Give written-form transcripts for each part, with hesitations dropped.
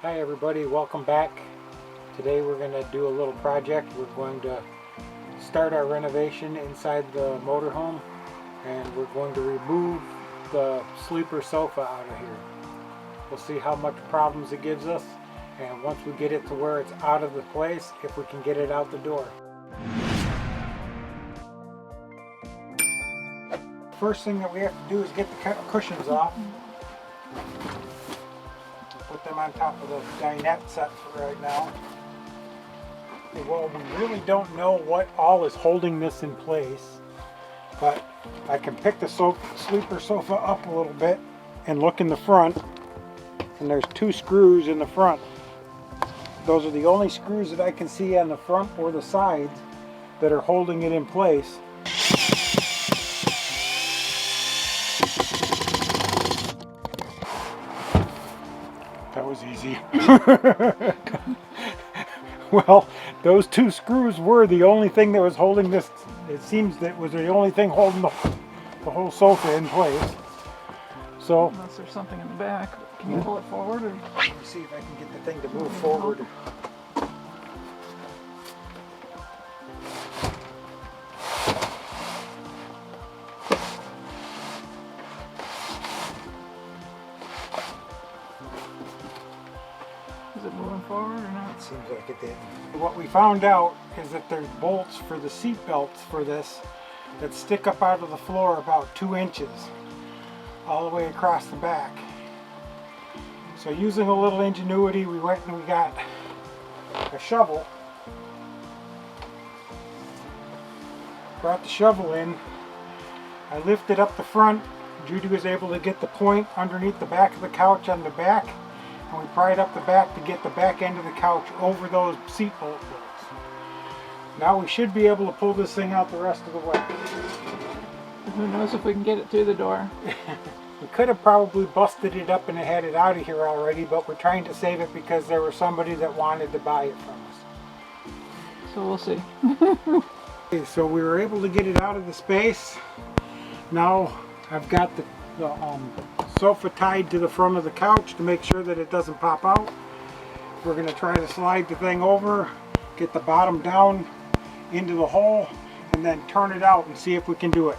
Hi everybody, welcome back. Today we're going to do a little project. We're going to start our renovation inside the motorhome, and we're going to remove the sleeper sofa out of here. We'll see how much problems it gives us, and once we get it to where it's out of the place, if we can get it out the door. First thing that we have to do is get the cushions off. Put them on top of the dinette set for right now. Well, we really don't know what all is holding this in place, but I can pick the sleeper sofa up a little bit and look in the front, and there's two screws in the front. Those are the only screws that I can see on the front or the sides that are holding it in place. That was easy. Well, those two screws were the only thing that was holding this. It seems that was the only thing holding the whole sofa in place. So, unless there's something in the back, can you pull it forward? Or? Let me see if I can get the thing to move forward. Is it moving forward or not? It seems like it did. What we found out is that there's bolts for the seat belts for this that stick up out of the floor about 2 inches all the way across the back. So using a little ingenuity, we went and we got a shovel. Brought the shovel in. I lifted up the front. Judy was able to get the point underneath the back of the couch on the back. And we pried up the back to get the back end of the couch over those seat bolt bolts. Now we should be able to pull this thing out the rest of the way. Who knows if we can get it through the door. We could have probably busted it up and had it out of here already, but we're trying to save it because there was somebody that wanted to buy it from us. So we'll see. Okay, so we were able to get it out of the space. Now I've got the sofa tied to the front of the couch to make sure that it doesn't pop out. We're going to try to slide the thing over, get the bottom down into the hole, and then turn it out and see if we can do it.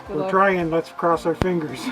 Good We're luck. trying, let's cross our fingers.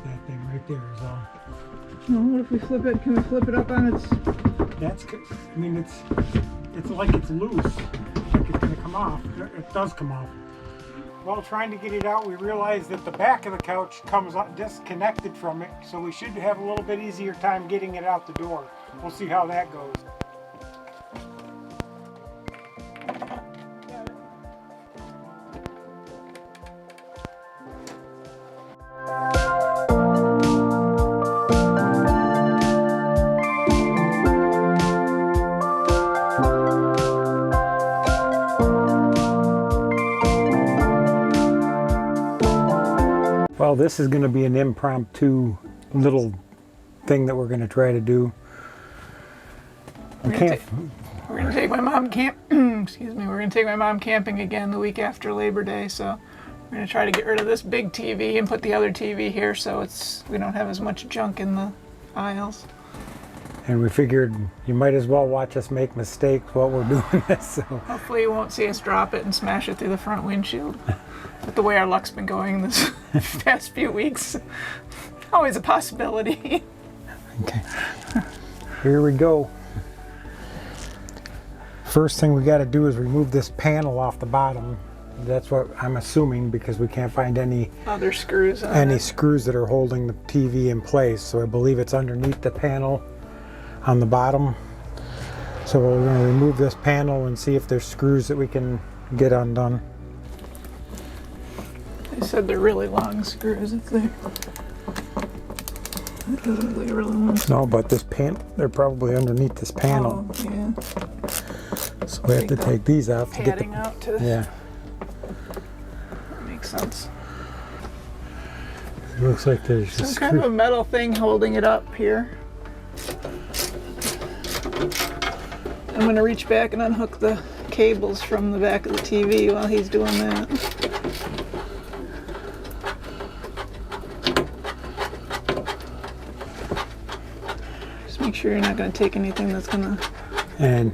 That thing right there is all. What if we flip it? Can we flip it up on its... That's, I mean, it's like it's loose, like it's going to come off. It does come off. While trying to get it out, we realized that the back of the couch comes disconnected from it, so we should have a little bit easier time getting it out the door. We'll see how that goes. Well, this is going to be an impromptu little thing that we're going to try to do. We're going to take my mom excuse me. We're going to take my mom camping again the week after Labor Day, so we're going to try to get rid of this big TV and put the other TV here so we don't have as much junk in the aisles. And we figured you might as well watch us make mistakes while we're doing this. So. Hopefully you won't see us drop it and smash it through the front windshield. But the way our luck's been going this past few weeks, always a possibility. Okay, here we go. First thing we got to do is remove this panel off the bottom. That's what I'm assuming, because we can't find any Other screws on it. screws that are holding the TV in place. So I believe it's underneath the panel on the bottom. So we're going to remove this panel and see if there's screws that we can get undone. They said they're really long screws. If they're really long. No, but this they're probably underneath this panel. Oh, yeah. So we have to take these out to get Padding out to. Yeah. That makes sense. It looks like there's Some a kind of a screw. metal thing holding it up here. I'm going to reach back and unhook the cables from the back of the TV while he's doing that. Just make sure you're not going to take anything that's going to... And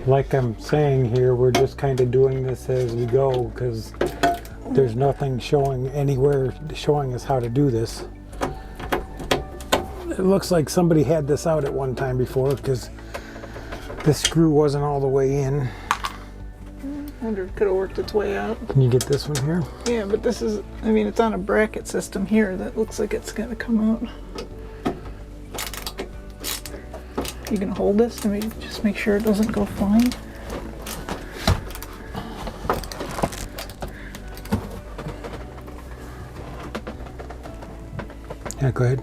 like I'm saying here, we're just kind of doing this as we go, because there's nothing showing anywhere showing us how to do this. It looks like somebody had this out at one time before, because this screw wasn't all the way in. I wonder if it could have worked its way out. Can you get this one here? Yeah, but this is, I mean, it's on a bracket system here that looks like it's going to come out. You can hold this to just make sure it doesn't go flying. Yeah, go ahead.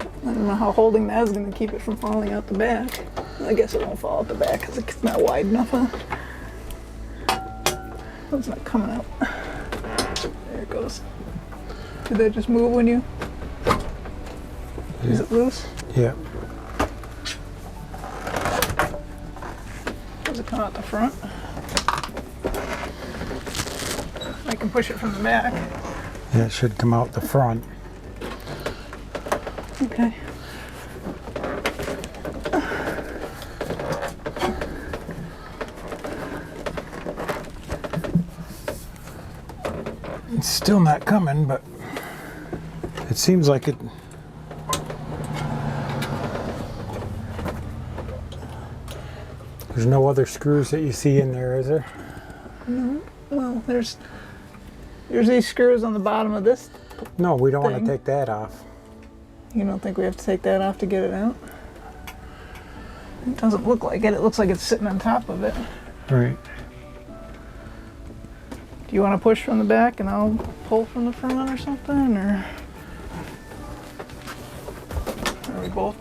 I don't know how holding that is going to keep it from falling out the back. I guess it won't fall out the back because it's not wide enough. Huh? Oh, it's not coming out. There it goes. Did that just move when you... Is it loose? Yeah. Does it come out the front? I can push it from the back. Yeah, it should come out the front. Okay. It's still not coming, but it seems like it. There's no other screws that you see in there, is there? No. Well, there's these screws on the bottom of this. No, we don't want Thing. to take that off. You don't think we have to take that off to get it out? It doesn't look like it. It looks like it's sitting on top of it. Right. Do you want to push from the back and I'll pull from the front or something? Or we both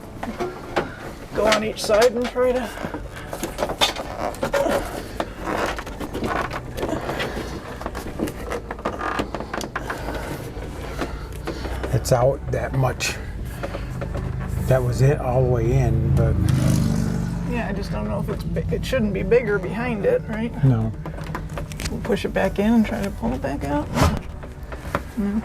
go on each side and try to... It's out that much. That was it all the way in, but Yeah, I just don't know if it's big. It shouldn't be bigger behind it, right? no. We'll push it back in and try to pull it back out. No.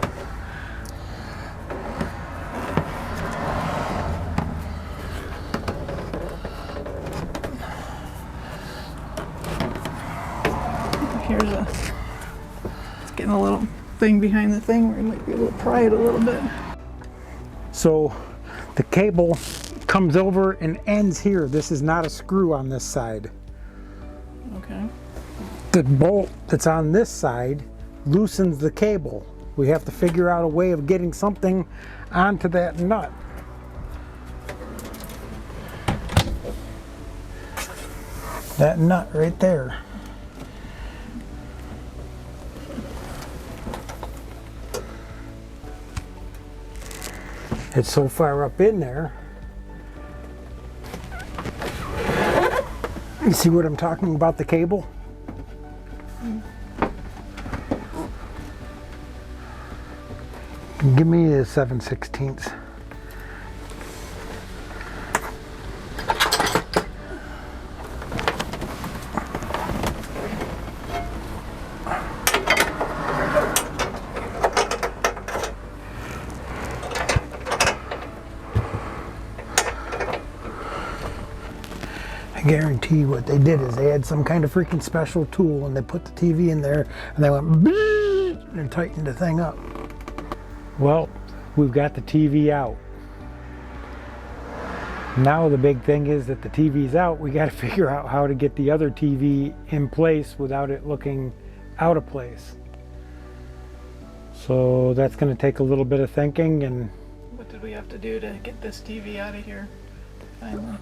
Here's it's getting a little thing behind the thing where you might be able to pry it a little bit. So the cable comes over and ends here. This is not a screw on this side. Okay. The bolt that's on this side loosens the cable. We have to figure out a way of getting something onto that nut. That nut right there. It's so far up in there. You see what I'm talking about, the cable? Give me a 7/16. I guarantee you what they did is they had some kind of freaking special tool and they put the TV in there and they went and tightened the thing up. Well, we've got the TV out. Now the big thing is that the TV's out. We got to figure out how to get the other TV in place without it looking out of place. So that's going to take a little bit of thinking, and What did we have to do to get this TV out of here? Finally.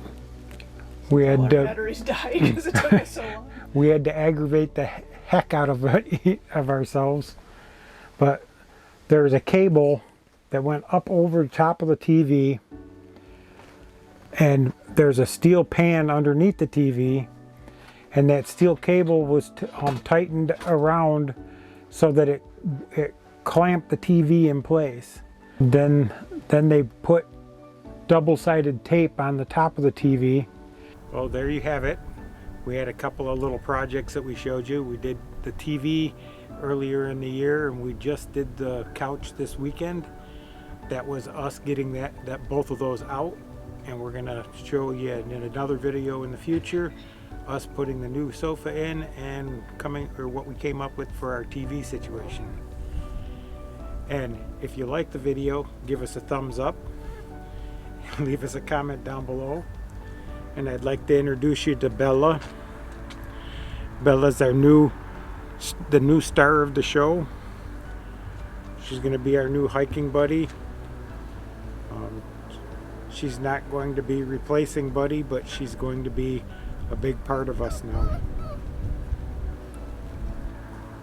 we All had our to batteries died because it took us so long. we had to aggravate the heck out of ourselves. But there's a cable that went up over the top of the TV, and there's a steel pan underneath the TV, and that steel cable was tightened around so that it clamped the TV in place. Then they put double-sided tape on the top of the TV. Well, there you have it. We had a couple of little projects that we showed you. We did the TV earlier in the year, and we just did the couch this weekend. That was us getting that both of those out, and we're gonna show you in another video in the future us putting the new sofa in and what we came up with for our TV situation. And if you like the video, give us a thumbs up, leave us a comment down below. And I'd like to introduce you to Bella. Bella's the new star of the show. She's going to be our new hiking buddy. She's not going to be replacing Buddy, but she's going to be a big part of us now.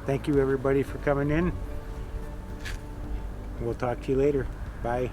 Thank you everybody for coming in. We'll talk to you later. Bye.